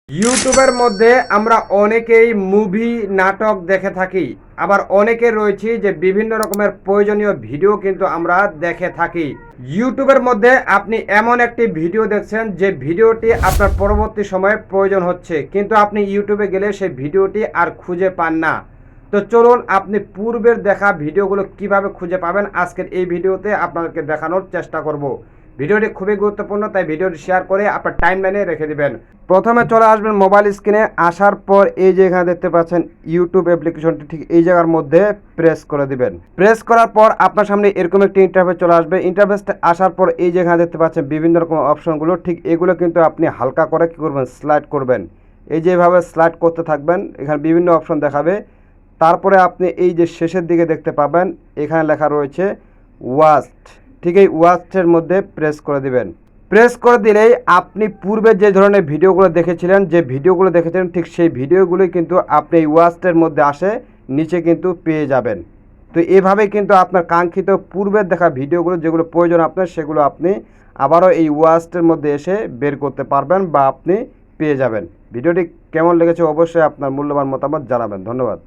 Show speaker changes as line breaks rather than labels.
ইউটিউবের মধ্যে আমরা অনেকেই মুভি নাটক দেখে থাকি, আবার অনেকে রয়েছে যে বিভিন্ন রকমের প্রয়োজনীয় ভিডিও কিন্তু আমরা দেখে থাকি। ইউটিউবের মধ্যে আপনি এমন একটি ভিডিও দেখছেন যে ভিডিওটি আপনার পরবর্তী সময়ে প্রয়োজন হচ্ছে, কিন্তু আপনি ইউটিউবে গেলে সেই ভিডিওটি আর খুঁজে পান না। তো চলুন আপনি পূর্বের দেখা ভিডিওগুলো কিভাবে খুঁজে পাবেন আজকের এই ভিডিওতে আপনাদেরকে দেখানোর চেষ্টা করব। ভিডিওটি খুবই গুরুত্বপূর্ণ, তাই ভিডিওটি শেয়ার করে আপনার টাইমলাইনে রেখে দিবেন। প্রথমে চলে আসবেন মোবাইল স্ক্রিনে, আসার পর এই যে এখানে দেখতে পাচ্ছেন ইউটিউব অ্যাপ্লিকেশনটি, ঠিক এই জায়গার মধ্যে প্রেস করে দিবেন। প্রেস করার পর আপনার সামনে এরকম একটি ইন্টারফেস চলে আসবে। ইন্টারফেসটা আসার পর এই যে এখানে দেখতে পাচ্ছেন বিভিন্ন রকম অপশনগুলো, ঠিক এগুলো কিন্তু আপনি হালকা করে কী করবেন, স্লাইড করবেন। এই যে এভাবে স্লাইড করতে থাকবেন, এখানে বিভিন্ন অপশন দেখাবে। তারপরে আপনি এই যে শেষের দিকে দেখতে পাবেন এখানে লেখা রয়েছে ওয়াস্ট, ঠিক এই ওয়াস্টের মধ্যে প্রেস করে দিবেন। প্রেস করে দিলেই আপনি পূর্বে যে ধরনের ভিডিওগুলো দেখেছিলেন, ঠিক সেই ভিডিওগুলোই কিন্তু আপনি এই ওয়াস্টের মধ্যে আসে নিচে কিন্তু পেয়ে যাবেন। তো এভাবেই কিন্তু আপনার কাঙ্ক্ষিত পূর্বের দেখা ভিডিওগুলো যেগুলো প্রয়োজন আপনার, সেগুলো আপনি আবারও এই ওয়াস্টের মধ্যে এসে বের করতে পারবেন বা আপনি পেয়ে যাবেন। ভিডিওটি কেমন লেগেছে অবশ্যই আপনার মূল্যবান মতামত জানাবেন। ধন্যবাদ।